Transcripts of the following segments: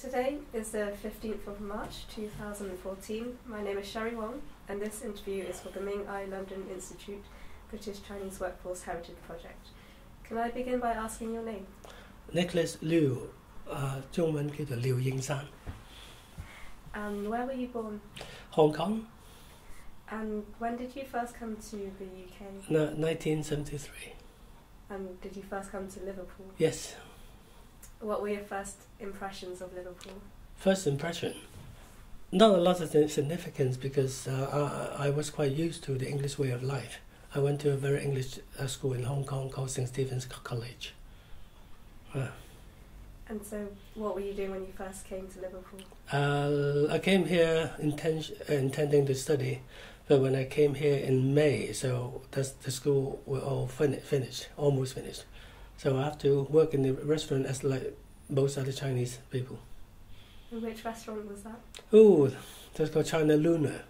Today is the 15th of March 2014. My name is Sherry Wong, and this interview is for the Ming I London Institute British Chinese Workforce Heritage Project. Can I begin by asking your name? Nicholas Liu, 中文叫做廖應山. And where were you born? Hong Kong. And when did you first come to the UK? No, 1973. And did you first come to Liverpool? Yes. What were your first impressions of Liverpool? First impression? Not a lot of significance because I was quite used to the English way of life. I went to a very English school in Hong Kong called St. Stephen's College. And so what were you doing when you first came to Liverpool? I came here intending to study, but when I came here in May, so the school were all finished, almost finished. So I have to work in the restaurant as like most other Chinese people. And which restaurant was that? Oh, that's called China Luna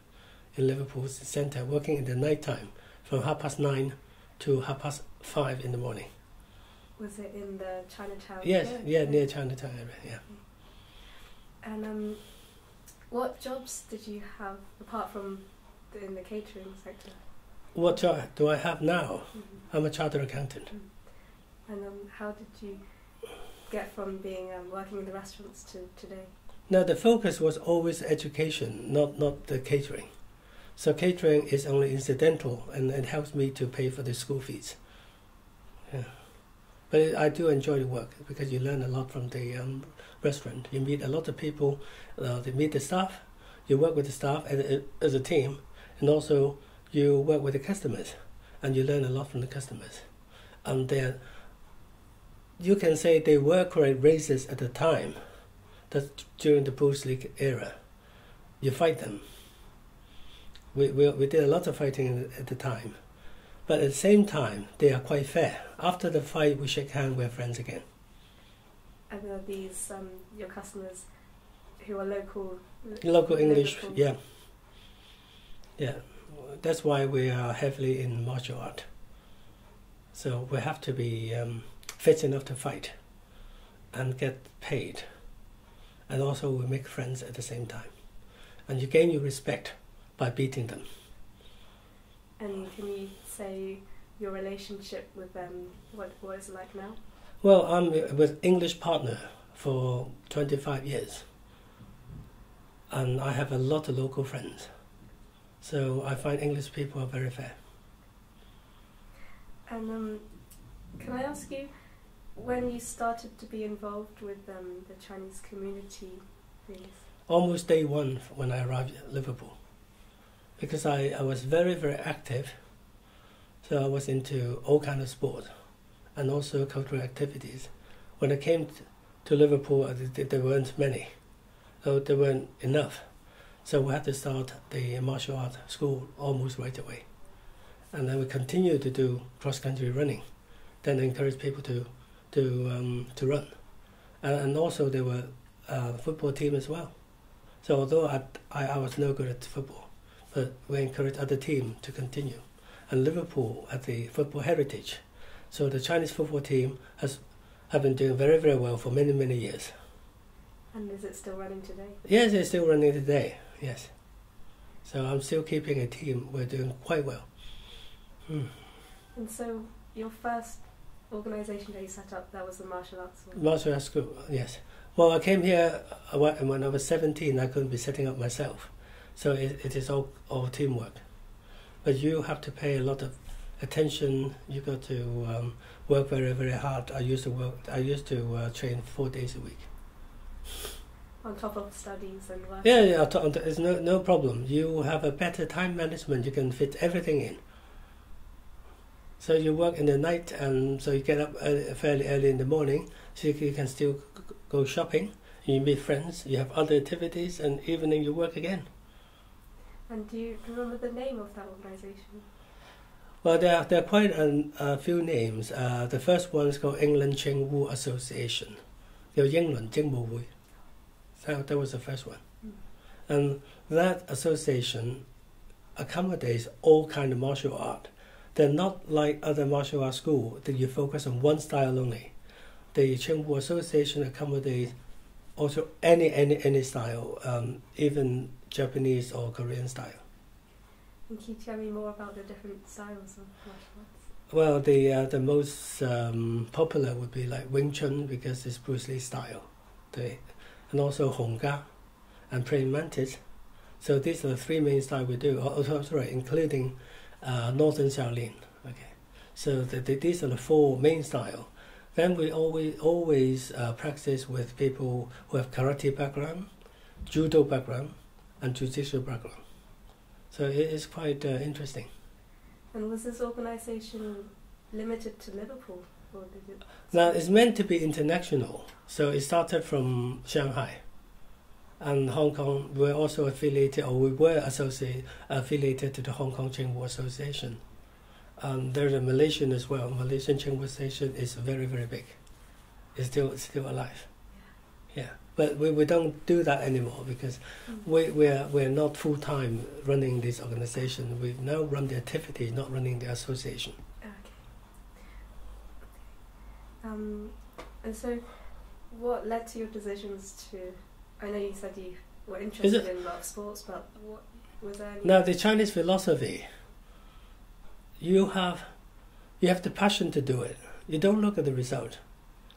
in Liverpool Centre, working in the night time from 9:30 to 5:30 in the morning. Was it in the Chinatown? Yes, yeah, near Chinatown area, yeah. And what jobs did you have apart from in the catering sector? What job do I have now? Mm-hmm. I'm a chartered accountant. Mm-hmm. And how did you get from being working in the restaurants to today? No, the focus was always education, not the catering. So catering is only incidental, and it helps me to pay for the school fees. Yeah. But I do enjoy the work because you learn a lot from the restaurant. You meet a lot of people, you meet the staff, you work with the staff as a team, and also you work with the customers, and you learn a lot from the customers. And you can say they were quite racist at the time. That's during the Bruce Lee era. You fight them. We did a lot of fighting at the time. But at the same time, they are quite fair. After the fight, we shake hands, we're friends again. And are these your customers who are local? Local English, Liverpool? yeah. Yeah, that's why we are heavily in martial art. So we have to be fit enough to fight and get paid. And also we make friends at the same time. And you gain your respect by beating them. And can you say your relationship with them, what is it like now? Well, I'm with English partner for 25 years. And I have a lot of local friends. So I find English people are very fair. And can I ask you, when you started to be involved with the Chinese community, please? Almost day one when I arrived at Liverpool. Because I was very, very active. So I was into all kinds of sport and also cultural activities. When I came to Liverpool, there weren't many. So there weren't enough. So we had to start the martial art school almost right away. And then we continued to do cross-country running. Then encourage people to run. And also there were a football team as well. So although I was no good at football, but we encourage other teams to continue. And Liverpool had the football heritage. So the Chinese football team have been doing very, very well for many, many years. And is it still running today? Yes, it's still running today, yes. So I'm still keeping a team. We're doing quite well. And so your first organisation that you set up, that was the martial arts school? Martial arts school, yes. Well, I came here when I was 17. I couldn't be setting up myself. So it is all teamwork. But you have to pay a lot of attention. You got to work very, very hard. I used to train 4 days a week. On top of studies and work? Yeah, it's no problem. You have a better time management. You can fit everything in. So you work in the night, and so you get up fairly early in the morning, so you can still go shopping. You meet friends. You have other activities, and evening you work again. And do you remember the name of that organisation? Well, there are quite a few names. The first one is called England Ching Wu Association. England Ching Wu Association. That was the first one. And that association accommodates all kinds of martial art. They're not like other martial arts schools that you focus on one style only. The Ching Wu Association accommodates also any style, even Japanese or Korean style. And can you tell me more about the different styles of martial arts? Well, the most popular would be like Wing Chun, because it's Bruce Lee style, and also Hong Ga and Praying Mantis. So these are the three main styles we do. Including Northern Shaolin. Okay, so these are the four main styles. Then we always practice with people who have karate background, judo background, and jiu-jitsu background. So it is quite interesting. And was this organisation limited to Liverpool? Or did it... Now, it's meant to be international. So it started from Shanghai. And Hong Kong, we're also affiliated, or we were affiliated to the Hong Kong Ching Wu Association. There's a Malaysian as well. Malaysian Ching Wu Association is very, very big. It's still alive. Yeah. But we don't do that anymore, because we're not full-time running this organization. We now run the activity, not running the association. Okay. And so what led to your decisions to... I know you said you were interested in a lot of sports, but what was there any... Now, the Chinese philosophy, you have the passion to do it. You don't look at the result.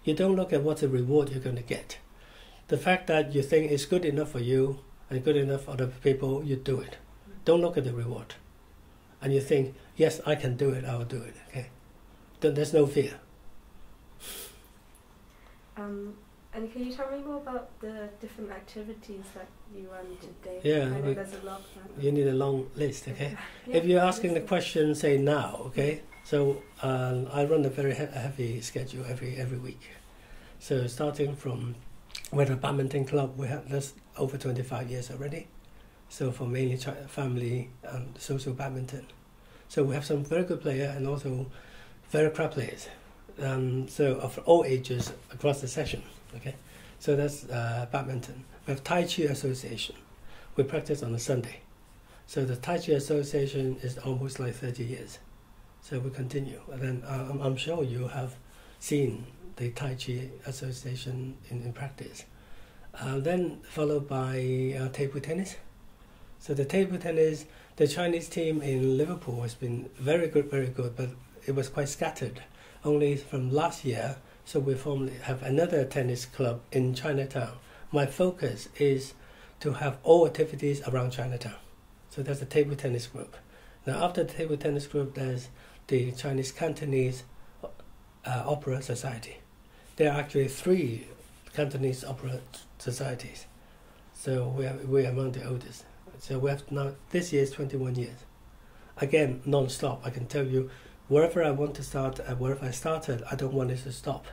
You don't look at what the reward you're going to get. The fact that you think it's good enough for you and good enough for other people, you do it. Don't look at the reward. And you think, yes, I can do it, I will do it. Okay. Then there's no fear. And can you tell me more about the different activities that you run today? Yeah, I know there's a lot. You need a long list, okay? Yeah, if you're asking the question, say now, okay? So I run a very heavy schedule every week. So starting from with a badminton club, we have that's over 25 years already. So for mainly family and social badminton. So we have some very good players and also very crap players. So of all ages across the session. Okay, so that's badminton. We have Tai Chi Association. We practice on a Sunday. So the Tai Chi Association is almost like 30 years. So we continue. And then I'm sure you have seen the Tai Chi Association in practice. Then followed by table tennis. So the table tennis, the Chinese team in Liverpool has been very good, but it was quite scattered. Only from last year, so we have another tennis club in Chinatown. My focus is to have all activities around Chinatown. So that's the table tennis group. Now after the table tennis group, there's the Chinese Cantonese Opera Society. There are actually 3 Cantonese opera societies. So we're among the oldest. So we have now, this year is 21 years. Again, non-stop. I can tell you, wherever I want to start, wherever I started, I don't want it to stop.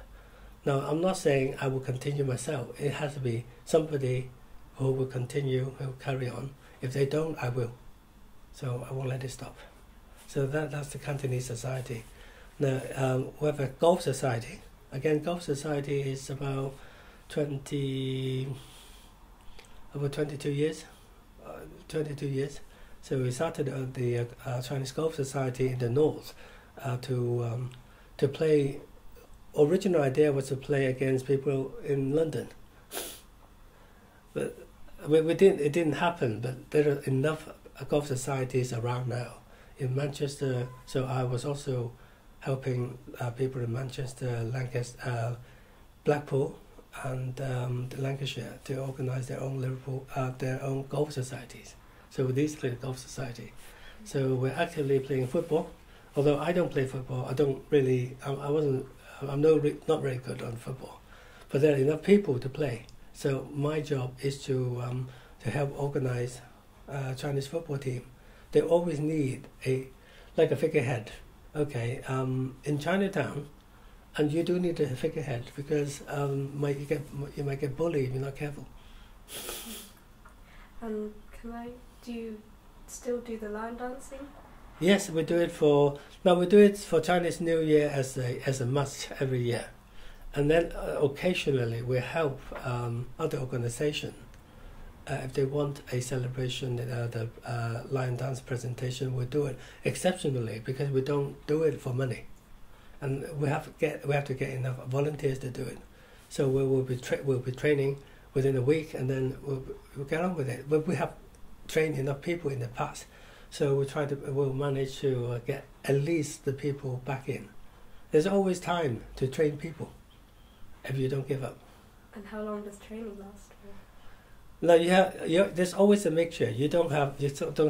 Now, I'm not saying I will continue myself. It has to be somebody who will continue, who will carry on. If they don't, I will. So I won't let it stop. So that's the Cantonese Society. Now, we have a golf society. Again, golf society is about 22 years. 22 years. So we started the Chinese Golf Society in the north to play. Original idea was to play against people in London, but it didn't happen. But there are enough golf societies around now in Manchester. So I was also helping people in Manchester, Lancaster, Blackpool, and Lancashire to organise their own golf societies. So these 3 golf society. So we're actively playing football. Although I don't play football, I'm not very good on football, but there are enough people to play. So my job is to help organize Chinese football team. They always need a figurehead. Okay, in Chinatown, and you do need a figurehead because you might get bullied if you're not careful. And do you still do the line dancing? Yes, we do it for Chinese New Year as a must every year, and then occasionally we help other organizations if they want a celebration, the line dance presentation. We do it exceptionally because we don't do it for money, and we have to get enough volunteers to do it. So we'll be training. within a week, and then we'll get on with it. But we have trained enough people in the past, so we'll manage to get at least the people back in. There's always time to train people if you don't give up. And how long does training last for? No, there's always a mixture. You don't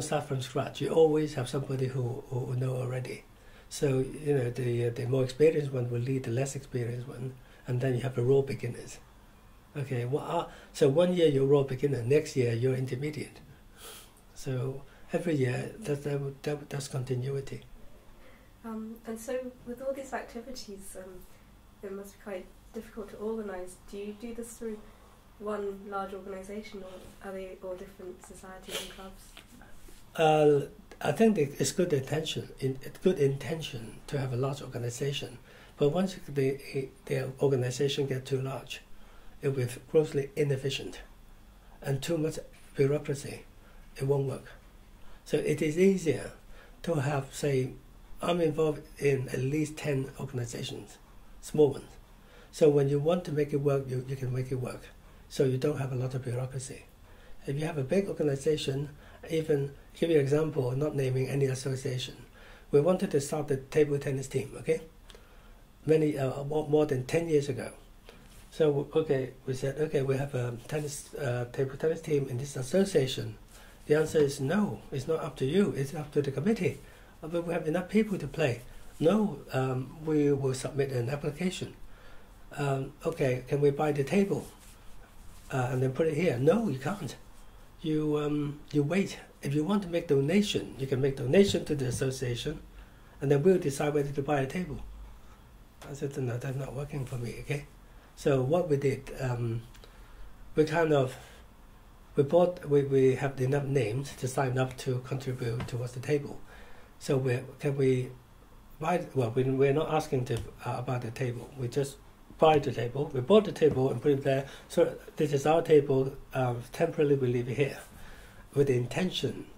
start from scratch. You always have somebody who know already. So the more experienced one will lead the less experienced one, and then you have the raw beginners. Okay, so 1 year you're raw beginner, next year you're intermediate. So every year that's continuity. And so with all these activities, it must be quite difficult to organise. Do you do this through one large organisation, or are they all different societies and clubs? I think it's good intention to have a large organisation, but once the organisation gets too large, it will be grossly inefficient, and too much bureaucracy, it won't work. So it is easier to have, say, I'm involved in at least 10 organizations, small ones. So when you want to make it work, you can make it work. So you don't have a lot of bureaucracy. If you have a big organization, even give you an example, not naming any association. We wanted to start the table tennis team, okay? More than 10 years ago. So, we said, we have a table tennis team in this association. The answer is no, it's not up to you, it's up to the committee. But we have enough people to play. No, we will submit an application. Can we buy the table and then put it here? No, you can't. You wait. If you want to make donation, you can make donation to the association, and then we'll decide whether to buy a table. I said, no, that's not working for me, okay? So what we did, we have enough names to sign up to contribute towards the table. So we're not asking about the table. We just buy the table. We bought the table and put it there. So this is our table. Temporarily we leave it here, with the intention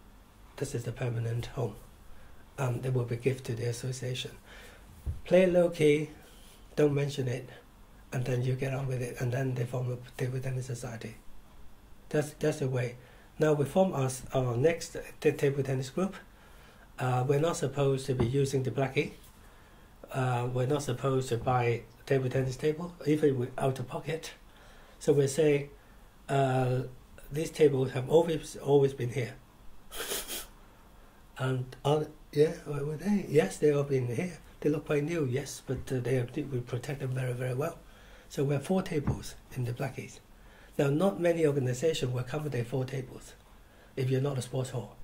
this is the permanent home. It will be given to the association. Play it low key, don't mention it, and then you get on with it, and then they form a table tennis society. That's the way. Now we form our next table tennis group. We're not supposed to be using the blackie. We're not supposed to buy table tennis table, even out of pocket. So we say these tables have always been here. And were they? Yes, they have been here. They look quite new, yes, but we protect them very, very well. So we have 4 tables in the blackies. Now, not many organizations will accommodate 4 tables if you're not a sports hall.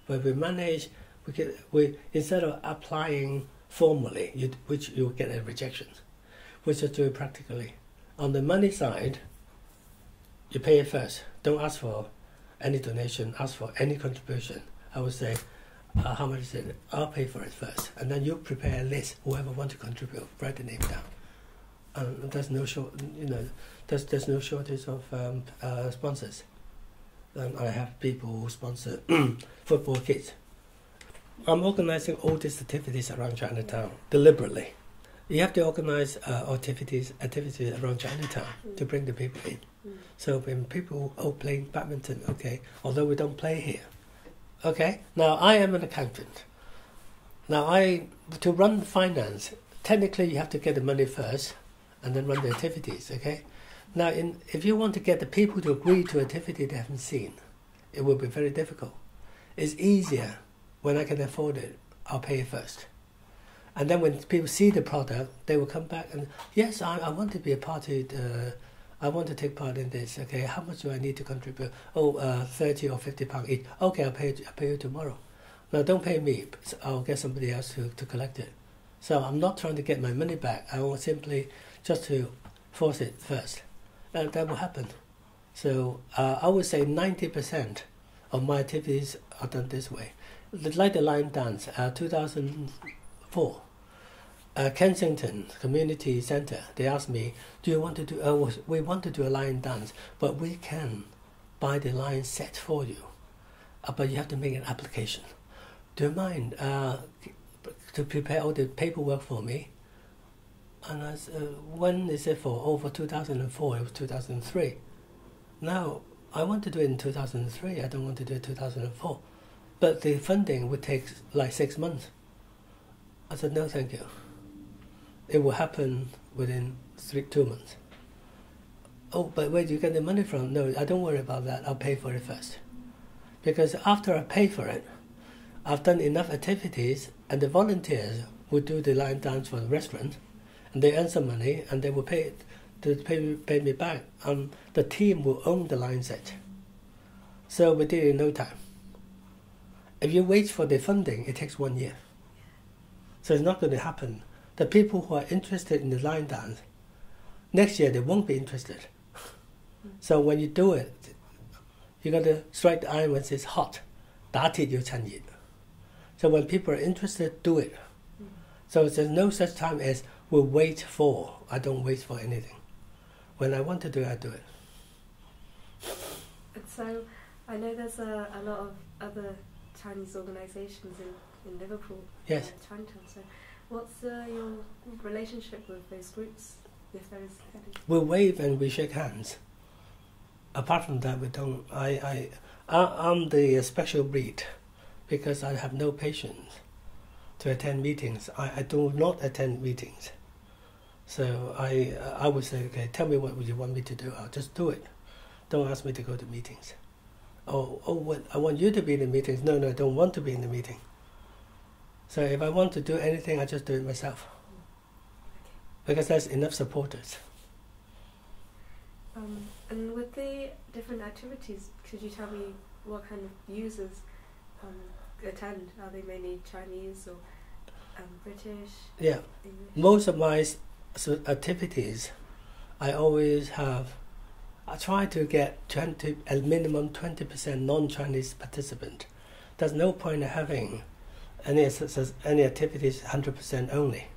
But we manage, instead of applying formally, which you get a rejection, we just do it practically. On the money side, you pay it first. Don't ask for any donation, ask for any contribution. I would say, how much is it? I'll pay for it first. And then you prepare a list, whoever wants to contribute, write the name down. And there's no there's no shortage of sponsors. And I have people who sponsor football kits. I'm organizing all these activities around Chinatown deliberately. You have to organize activities around Chinatown to bring the people in. So when people playing badminton, although we don't play here. Now I am an accountant. Now to run finance, technically you have to get the money first and then run the activities, Now if you want to get the people to agree to activity they haven't seen, it will be very difficult. It's easier when I can afford it, I'll pay it first. And then when people see the product, they will come back and, yes, I want to be a party, I want to take part in this, how much do I need to contribute? 30 or 50 pounds each. I'll pay you tomorrow. Now don't pay me, I'll get somebody else to collect it. So I'm not trying to get my money back, I want simply just to force it first. And that will happen. So I would say 90% of my activities are done this way. Like the line dance, 2004. Kensington Community Centre, they asked me, do you want to do, we want to do a lion dance, but we can buy the lion set for you, but you have to make an application. Do you mind to prepare all the paperwork for me? And I said, when is it for? For 2004, it was 2003. Now, I want to do it in 2003. I don't want to do it in 2004. But the funding would take like 6 months. I said, no, thank you. It will happen within 2 months. Oh, but where do you get the money from? No, I don't worry about that. I'll pay for it first. Because after I pay for it, I've done enough activities, and the volunteers will do the line dance for the restaurant, and they earn some money, and they will pay me back. The team will own the line set. So we did it in no time. If you wait for the funding, it takes 1 year. So it's not going to happen. The people who are interested in the line dance, next year they won't be interested. So when you do it, you got to strike the iron when it's hot. 打鐵要趁熱. So when people are interested, do it. So there's no such time as we'll wait for. I don't wait for anything. When I want to do it, I do it. And so I know there's a lot of other Chinese organisations in Liverpool, yes, Chinatown. So what's your relationship with those groups, if there is any? We wave and we shake hands. Apart from that, we don't. I'm the special breed because I have no patience to attend meetings. I do not attend meetings. So I would say, okay, tell me what you want me to do. I'll just do it. Don't ask me to go to meetings. What, I want you to be in the meetings. No, I don't want to be in the meeting. So if I want to do anything, I just do it myself. Because there's enough supporters. And with the different activities, could you tell me what kind of users attend? Are they mainly Chinese or British? Yeah. English? Most of my activities, I always have, I try to get a minimum 20% non-Chinese participant. There's no point in having any activities 100% only.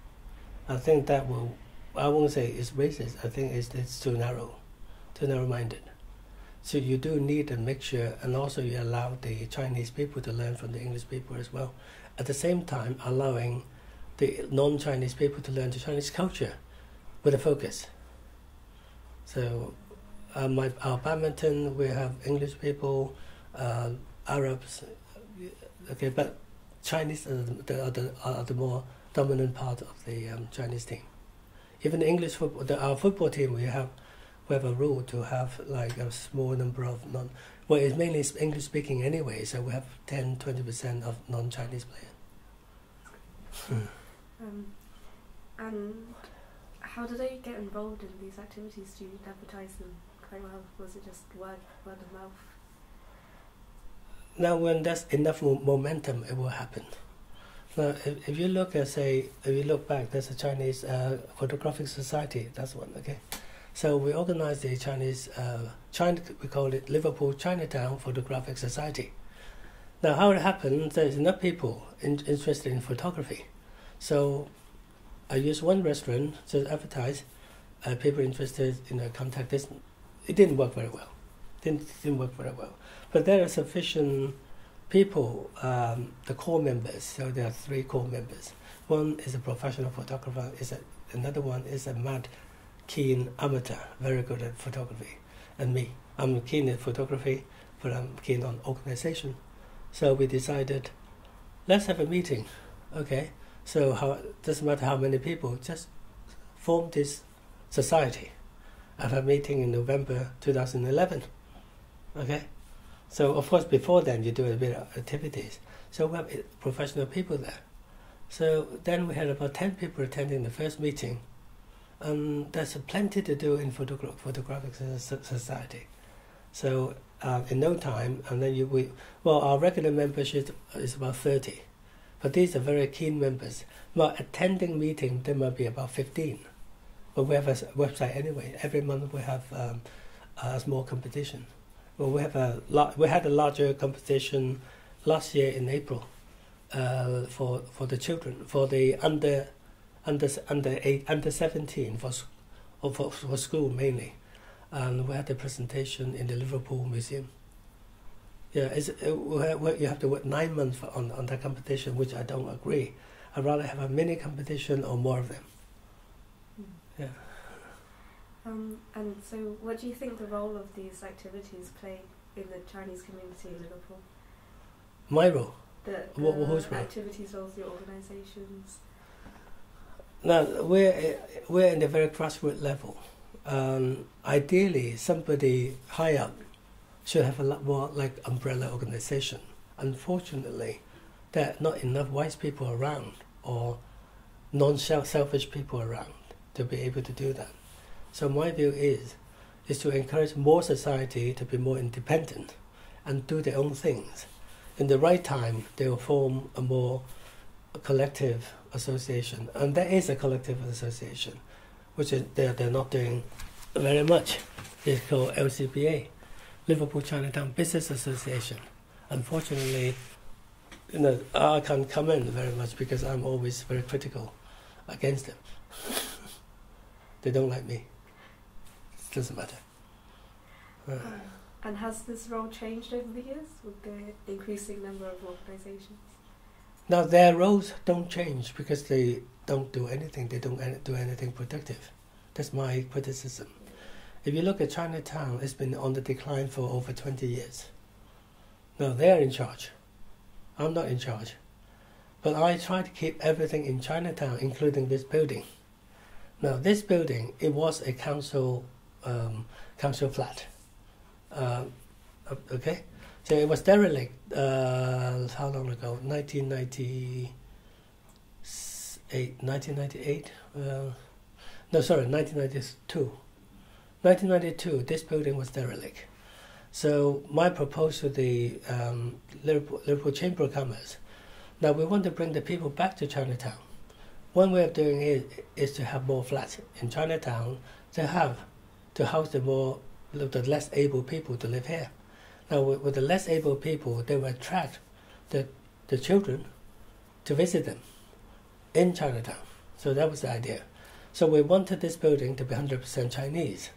I think that will, I won't say it's racist, I think it's too narrow-minded. So you do need a mixture, and also you allow the Chinese people to learn from the English people as well. At the same time, allowing the non-Chinese people to learn the Chinese culture with a focus. So our badminton, we have English people, Arabs, okay, but Chinese are the more dominant part of the Chinese team. Even the English football, our football team, we have a rule to have like a small number of it's mainly English speaking anyway, so we have 10-20% of non-Chinese players. And how do they get involved in these activities? Do you advertise them quite well? Was it just word of mouth? Now, when there's enough momentum, it will happen. Now, if you look at, if you look back, there's a Chinese Photographic Society. That's one, okay. So we organized the Chinese, we call it Liverpool Chinatown Photographic Society. Now, how it happened? There's enough people interested in photography. So I used one restaurant to advertise. People interested in contact this. It didn't work very well. Didn't work very well. But there are sufficient people, the core members. So there are 3 core members. One is a professional photographer. Another one is a mad, keen amateur, very good at photography. And me, I'm keen at photography, but I'm keen on organization. So we decided, let's have a meeting. Okay. So doesn't matter how many people, just form this society. I have a meeting in November 2011. Okay, so of course before then you do a bit of activities. So we have professional people there. So then we had about 10 people attending the first meeting. There's plenty to do in photographic society. So in no time, and then our regular membership is about 30. But these are very keen members. Well, attending meeting, there might be about 15. But we have a website anyway. Every month we have a small competition. Well, we had a larger competition last year in April for the children, for the under 17 for school mainly. And we had a presentation in the Liverpool Museum. Yeah, you have to work 9 months on that competition, which I don't agree. I'd rather have a mini competition or more of them. Yeah. And so what do you think the role of these activities play in the Chinese community in Liverpool? My role? Whose role? Activities of the organisations? Now, we're in a very grassroots level. Ideally, somebody high up should have a lot more like umbrella organisation. Unfortunately, there are not enough wise people around or non-selfish people around to be able to do that. So my view is to encourage more society to be more independent and do their own things. In the right time, they will form a more collective association, and there is a collective association, which is they're not doing very much. It's called LCBA, Liverpool Chinatown Business Association. Unfortunately, I can't comment very much because I'm always very critical against them. They don't like me. It doesn't matter. And has this role changed over the years with the increasing number of organisations? Now, their roles don't change because they don't do anything. They don't do anything productive. That's my criticism. If you look at Chinatown, it's been on the decline for over 20 years. Now, they're in charge. I'm not in charge. But I try to keep everything in Chinatown, including this building. Now, this building, it was a council flat. Okay? So it was derelict, how long ago? 1998? No, sorry, 1992. 1992, this building was derelict. So my proposal to the Liverpool Chambers of Commerce, now we want to bring the people back to Chinatown. One way of doing it is to have more flats in Chinatown to house the less able people to live here. Now, with the less able people, they will attract the children to visit them in Chinatown. So that was the idea. So we wanted this building to be 100% Chinese.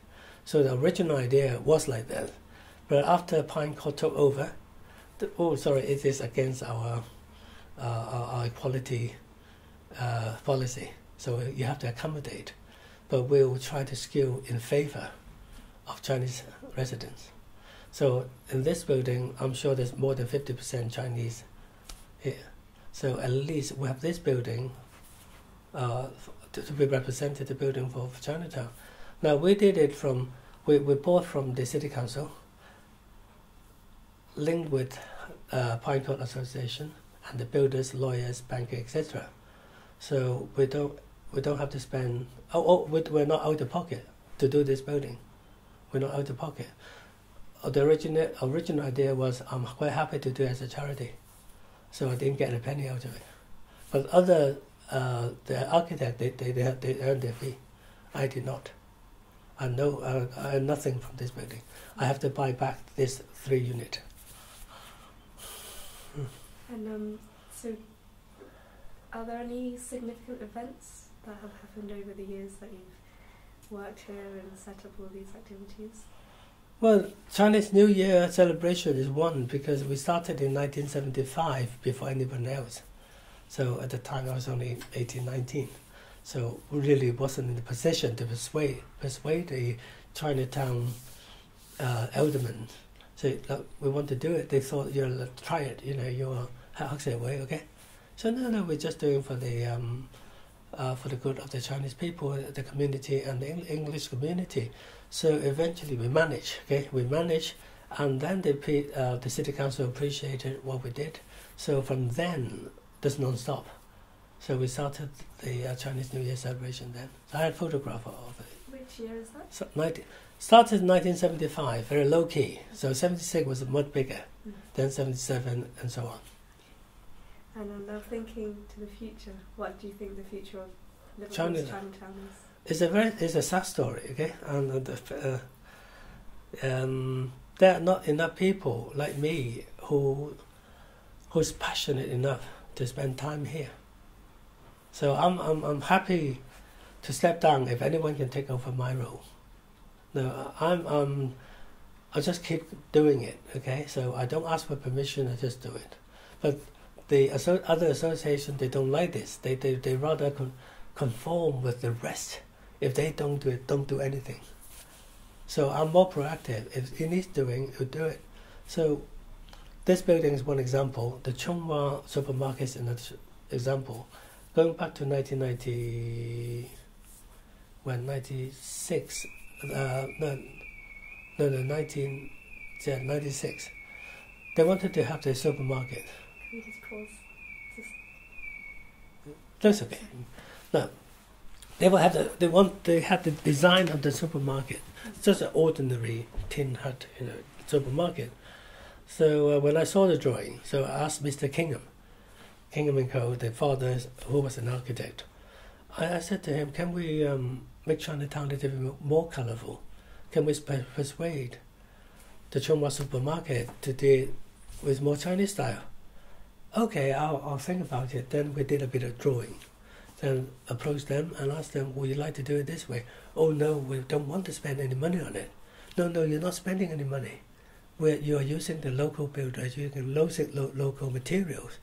So the original idea was like that. But after Pine Court took over, it is against our equality policy. So you have to accommodate. But we will try to skew in favor of Chinese residents. So in this building, I'm sure there's more than 50% Chinese here. So at least we have this building to be represented, the building for Chinatown. Now we did it we bought from the City Council, linked with Pine Court Association and the builders, lawyers, bankers, etc. So we don't have to spend. We're not out of pocket to do this building. We're not out of pocket. The original idea was I'm quite happy to do it as a charity, so I didn't get a penny out of it. But the architect they earned their fee. I did not. I earned nothing from this building. I have to buy back this 3 unit. And so, are there any significant events that have happened over the years that you've worked here and set up all these activities? Well, Chinese New Year celebration is one because we started in 1975 before anyone else. So at the time I was only 18, 19. So we really wasn't in the position to persuade the Chinatown aldermen. So we want to do it. They thought, try it. You're way, okay? So no, we're just doing for the good of the Chinese people, the community, and the English community. So eventually we managed, and then the City Council appreciated what we did. So from then, there's non-stop. So we started the Chinese New Year celebration then. So I had a photograph of it. Which year is that? Started in 1975, very low key. So 76 was much bigger, then 77 and so on. And I'm now thinking to the future. What do you think the future of Liverpool's Chinatown is? It's a sad story, okay? And there are not enough people like me who's passionate enough to spend time here. So I'm happy to step down if anyone can take over my role. No, I just keep doing it, okay? So I don't ask for permission, I just do it. But the other associations, they don't like this. They rather conform with the rest. If they don't do it, don't do anything. So I'm more proactive. If it needs doing, we'll do it. So this building is one example. The Chongwa supermarket is another example. Going back to 1990, 96, 96. They wanted to have the supermarket. Can you just pause? That's okay. Now, they had the design of the supermarket. It's just an ordinary tin hut, supermarket. So when I saw the drawing, so I asked Mr. Kingham and Co., the father who was an architect. I said to him, can we make Chinatown a little bit more colourful? Can we persuade the Chongwa supermarket to do it with more Chinese style? Okay, I'll think about it. Then we did a bit of drawing. Then approached them and asked them, would you like to do it this way? Oh no, we don't want to spend any money on it. No, you're not spending any money. You are using the local builders, you can local materials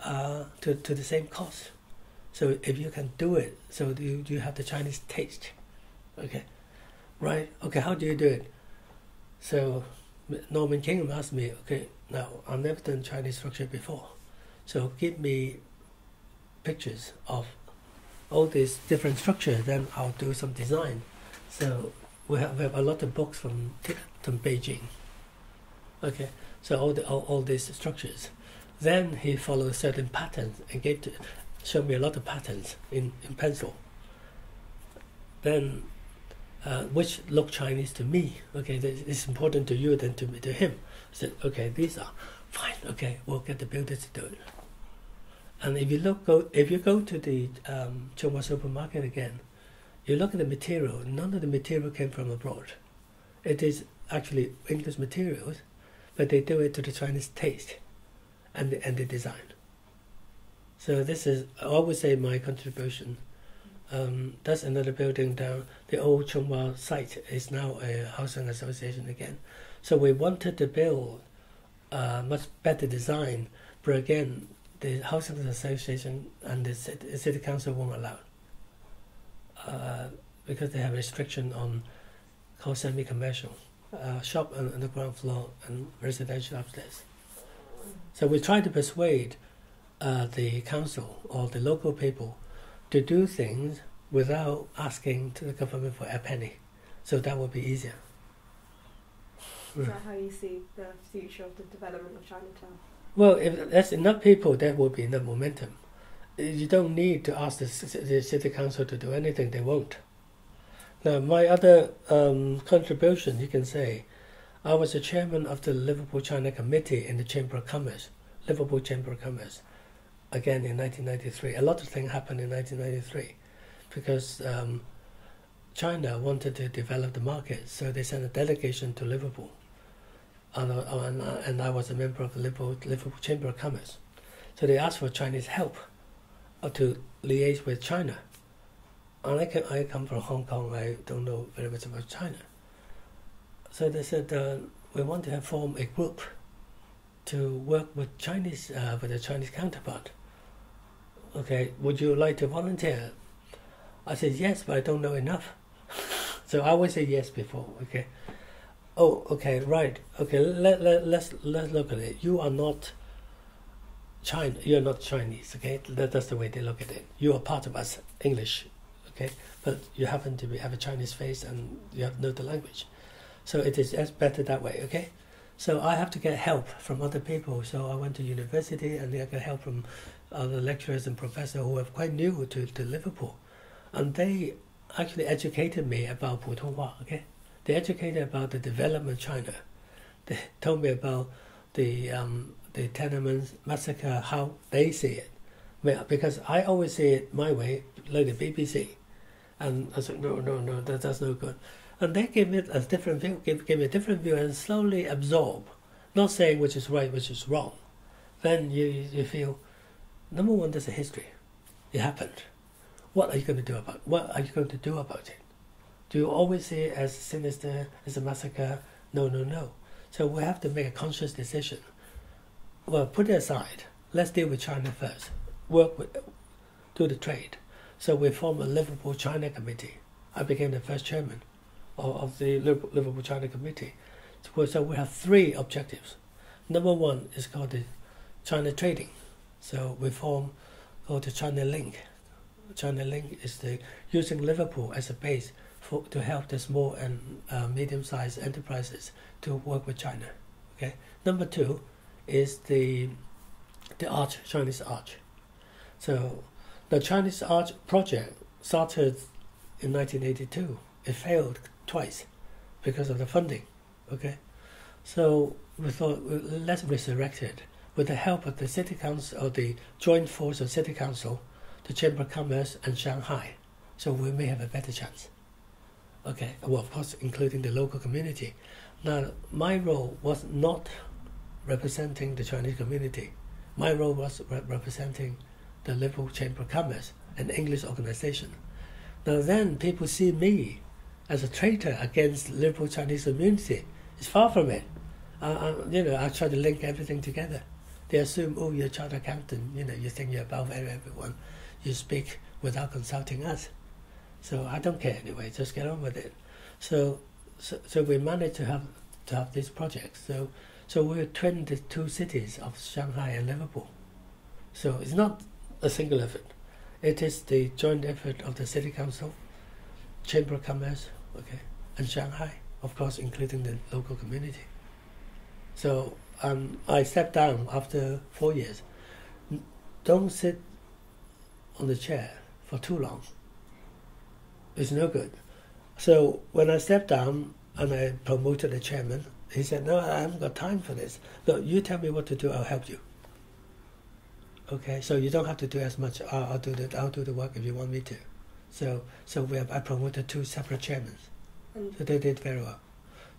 to the same cost. So if you can do it, so you have the Chinese taste. Okay, right? Okay, how do you do it? So Norman Kingham asked me, okay, now I've never done Chinese structure before. So give me pictures of all these different structures, then I'll do some design. So we have a lot of books from Beijing. Okay, so all these structures. Then he followed certain patterns and showed me a lot of patterns in pencil. Then which look Chinese to me. Okay, it's important to you than to him. I said, okay, these are fine. Okay, we'll get the builders to do it. And if you go to the Chongwa supermarket again, you look at the material. None of the material came from abroad. It is actually English materials, but they do it to the Chinese taste and the design. So this is, I would say, my contribution. That's another building down. The old Chongwa site is now a housing association again. So we wanted to build much better design, but again, the housing association and the city council won't allow, because they have restriction on called semi-commercial, shop on the ground floor and residential upstairs. So we try to persuade the council or the local people to do things without asking to the government for a penny. So that would be easier. Is that how you see the future of the development of Chinatown? Well, if there's enough people, there will be enough momentum. You don't need to ask the city council to do anything, they won't. Now, my other contribution, you can say, I was the chairman of the Liverpool China Committee in the Chamber of Commerce, Liverpool Chamber of Commerce, again in 1993. A lot of things happened in 1993 because China wanted to develop the market, so they sent a delegation to Liverpool. And I was a member of the Liverpool Chamber of Commerce. So they asked for Chinese help to liaise with China. And I come from Hong Kong, I don't know very much about China. So they said, we want to form a group to work with Chinese, with a Chinese counterpart. Okay, would you like to volunteer? I said, yes, but I don't know enough. So I always say yes before, okay. Oh, okay, right. Okay, let's look at it. You are not China. You are not Chinese. Okay, that's the way they look at it. You are part of us, English. Okay, but you happen to have a Chinese face and you know the language. So it is better that way. Okay, so I have to get help from other people. So I went to university and I got help from other lecturers and professors who are quite new to Liverpool, and they actually educated me about Putonghua. Okay. They educated about the development of China. They told me about the Tiananmen massacre, how they see it. Because I always see it my way, like the BBC. And I said, no, that's no good. And they gave it a different view, gave me a different view and slowly absorb, not saying which is right, which is wrong. Then you feel, number one, there's a history. It happened. What are you going to do about it? What are you going to do about it? Do you always see it as sinister, as a massacre? No. So we have to make a conscious decision. Well, put it aside. Let's deal with China first. Do the trade. So we formed a Liverpool China Committee. I became the first chairman. of the Liverpool China Committee. So we have three objectives. Number one is called the China trading. So we form called the ChinaLink. ChinaLink is using Liverpool as a base to help the small and medium-sized enterprises to work with China. Okay. Number two is the Arch, Chinese Arch. So the Chinese Arch project started in 1982. It failed twice because of the funding. Okay. So we thought, let's resurrect it with the help of the City Council, or the joint force of City Council, the Chamber of Commerce and Shanghai. So we may have a better chance. Okay, well, of course, including the local community. Now, my role was not representing the Chinese community. My role was representing the Liverpool Chamber of Commerce, an English organization. Now then, people see me as a traitor against Liverpool Chinese community. It's far from it. I try to link everything together. They assume, oh, you're a chartered accountant, you think you're above everyone. You speak without consulting us. So I don't care anyway, just get on with it. So we managed to have this project. So we're twin the two cities of Shanghai and Liverpool. So it's not a single effort. It is the joint effort of the City Council, Chamber of Commerce, okay, and Shanghai, of course, including the local community. So I stepped down after 4 years. Don't sit on the chair for too long. It's no good. So when I stepped down and I promoted the chairman, he said, no, I haven't got time for this. Look, you tell me what to do, I'll help you. Okay, so you don't have to do as much. I'll do the work if you want me to. So I promoted two separate chairmen. So they did very well.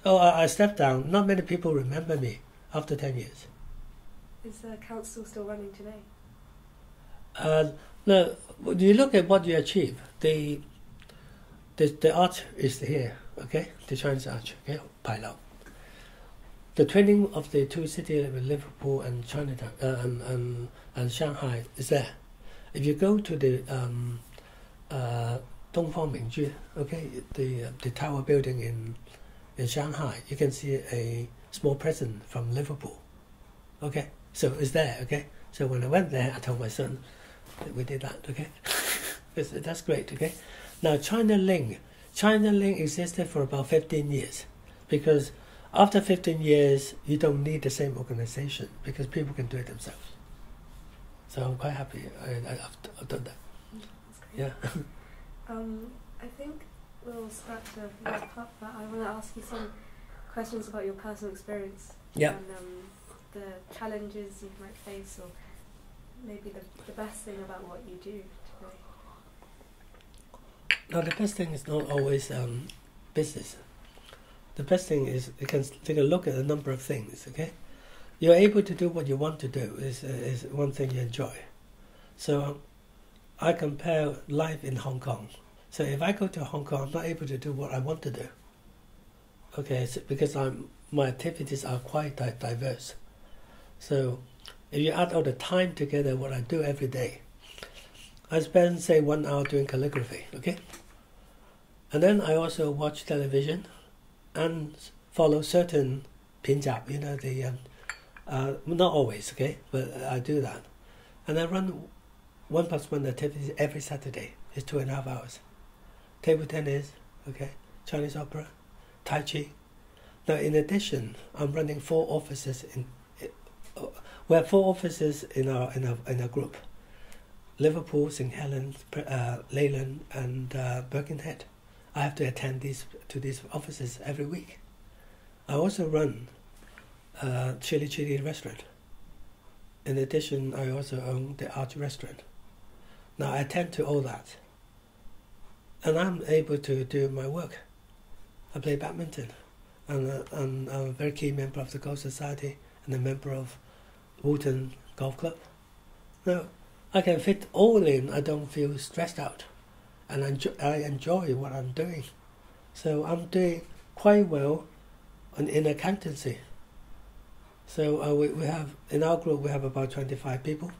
So I stepped down. Not many people remember me after 10 years. Is the council still running today? No, when you look at what you achieve, the arch is here, okay? The Chinese arch, okay? Pailao. The twinning of the two cities, Liverpool and Chinatown and Shanghai, is there. If you go to the Dongfang Mingju, okay, the tower building in Shanghai, you can see a small present from Liverpool. Okay, so it's there. Okay, so when I went there, I told my son that we did that. Okay, that's great. Okay, now ChinaLink existed for about 15 years, because after 15 years, you don't need the same organization because people can do it themselves. So I'm quite happy I've done that. That's great. Yeah. I think we'll start to wrap up, but I want to ask you some questions about your personal experience. Yeah. And the challenges you might face, or maybe the best thing about what you do today. Now, the best thing is not always business. The best thing is you can take a look at a number of things, okay? You're able to do what you want to do is one thing you enjoy. So I compare life in Hong Kong. So if I go to Hong Kong, I'm not able to do what I want to do. Okay, so because my activities are quite diverse. So if you add all the time together, what I do every day, I spend, say, 1 hour doing calligraphy, okay? And then I also watch television and follow certain pinjab, not always, okay? But I do that. And I run 1+1 activities every Saturday. It's 2.5 hours. Table tennis, okay? Chinese opera, Tai Chi. Now, in addition, I'm running 4 offices. We have 4 offices in our group. Liverpool, St. Helens, Leyland and Birkenhead. I have to attend to these offices every week. I also run Chili restaurant. In addition, I also own the Arch restaurant. Now, I attend to all that. And I'm able to do my work. I play badminton. And I'm a very key member of the Golf Society and a member of Woolton Golf Club. Now, I can fit all in. I don't feel stressed out. And I enjoy what I'm doing. So I'm doing quite well in accountancy. So we have, in our group, we have about 25 people.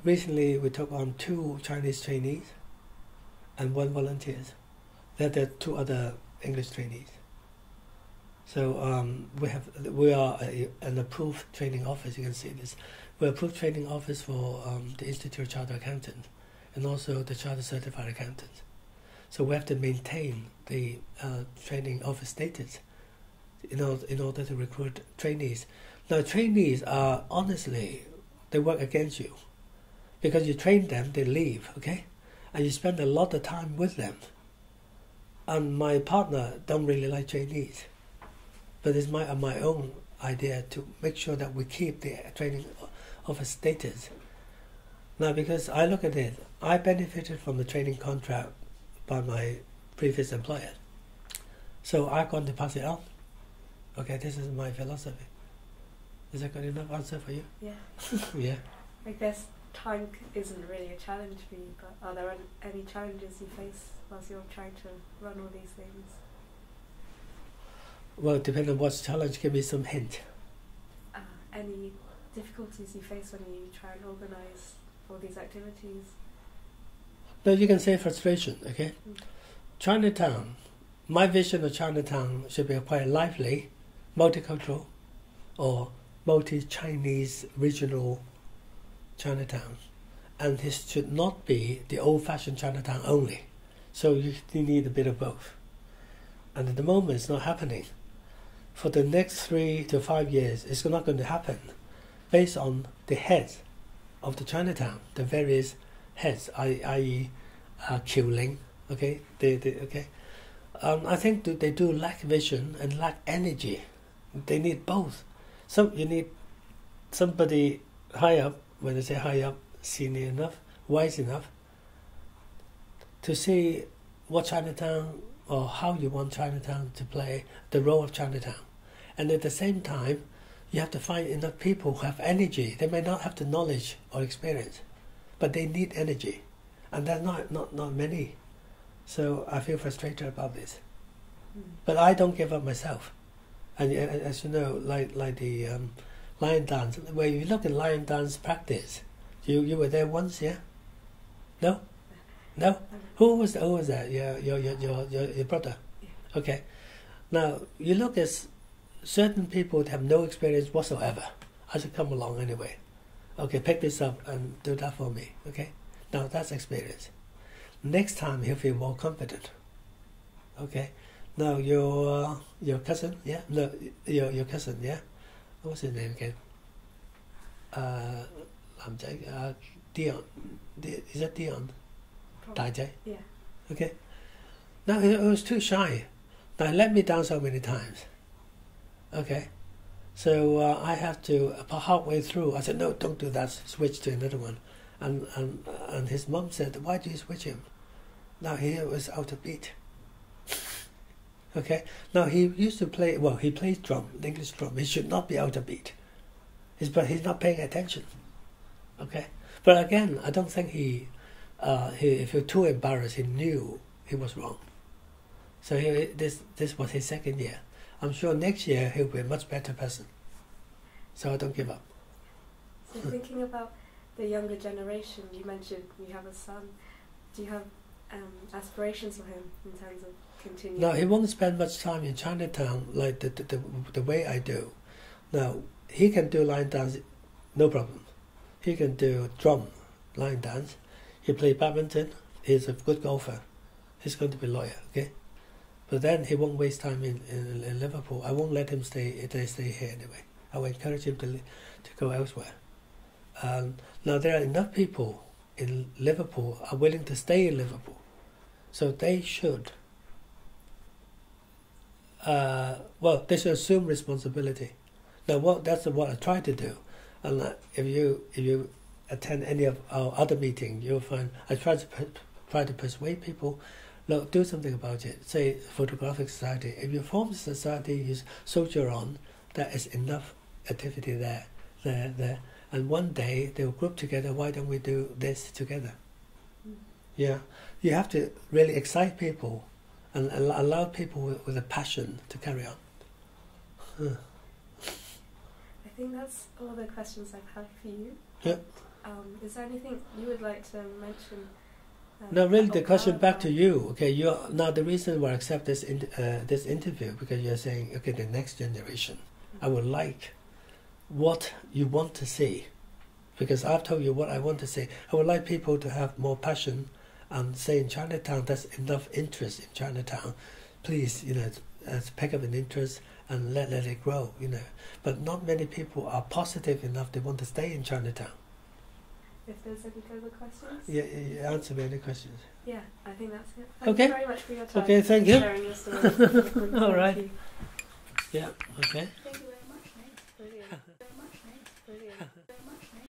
Recently, we took on 2 Chinese trainees and 1 volunteers. There are 2 other English trainees. So we are an approved training office. You can see this. We're approved training office for the Institute of Chartered Accountants and also the Chartered Certified Accountants. So we have to maintain the training office status in order to recruit trainees. Now, trainees are, honestly, they work against you. Because you train them, they leave, okay? And you spend a lot of time with them. And my partner don't really like trainees. But it's my own idea to make sure that we keep the training office status. Now, because I look at it, I benefited from the training contract by my previous employer. So I'm going to pass it on. Okay, this is my philosophy. Is that good enough answer for you? Yeah. Yeah. I guess time isn't really a challenge for you, but are there any challenges you face whilst you're trying to run all these things? Well, depending on what's the challenge, give me some hint. Any difficulties you face when you try and organise all these activities? No, you can say frustration, okay? Chinatown, my vision of Chinatown should be quite lively, multicultural, or multi-Chinese regional Chinatown. And this should not be the old-fashioned Chinatown only. So you need a bit of both. And at the moment, it's not happening. For the next 3 to 5 years, it's not going to happen based on the heads of the Chinatown, the various heads, i.e. ChinaLink, okay? Okay. I think they do lack vision and lack energy. They need both. You need somebody high up, when I say high up, senior enough, wise enough, to see what Chinatown or how you want Chinatown to play the role of Chinatown. And at the same time, you have to find enough people who have energy. They may not have the knowledge or experience, but they need energy. And there's not many. So I feel frustrated about this. But I don't give up myself. And as you know, like the lion dance, where you look at lion dance practice, you were there once, yeah? No? No? Who was that? Your brother? Yeah. Okay. Now, you look at certain people that have no experience whatsoever. I should come along anyway. Okay, pick this up and do that for me. Okay? Now, that's experience. Next time, he'll feel more confident. Okay? Now, your cousin, yeah? No, your cousin, yeah? What's his name again? Dion. Is that Dion? Dai. Yeah. Okay. Now it was too shy. Now it let me down so many times. Okay. So I have to, halfway through, I said, no, don't do that, switch to another one. And his mum said, why do you switch him? Now he was out of beat. Okay. Now he used to play, well, he plays drum, the English drum. He should not be out of beat. But he's not paying attention. Okay. But again, I don't think if he was too embarrassed, he knew he was wrong. So this was his second year. I'm sure next year he'll be a much better person. So I don't give up. So thinking about the younger generation, you mentioned you have a son. Do you have aspirations for him in terms of continuing? No, he won't spend much time in Chinatown like the way I do. Now, he can do line dance, no problem. He can do drum, line dance. He plays badminton. He's a good golfer. He's going to be a lawyer, okay? But then he won't waste time in Liverpool. I won't let him stay here anyway. I will encourage him to go elsewhere. Now there are enough people in Liverpool are willing to stay in Liverpool. So they should, they should assume responsibility. Now that's what I try to do. And if you attend any of our other meetings, you'll find I try to persuade people, look, do something about it. Say photographic society. If you form a society, you soldier on, there is enough activity there. And one day they will group together. Why don't we do this together? Yeah, you have to really excite people and allow people with a passion to carry on. I think that's all the questions I've had for you. Yep. Is there anything you would like to mention No, really, the question back to you. Okay, you're now the reason why I accept this this interview, because you're saying, okay, the next generation, I would like what you want to see, because I've told you what I want to see. I would like people to have more passion and say in Chinatown, there's enough interest in Chinatown. Please, pick up an interest and let it grow, But not many people are positive enough. They want to stay in Chinatown. If there's any further questions? Yeah, answer me any questions. Yeah, I think that's it. Okay. Thank you very much for your time. Okay, thank and you. sharing your story. All right. Thank you. Yeah, okay. Thank you.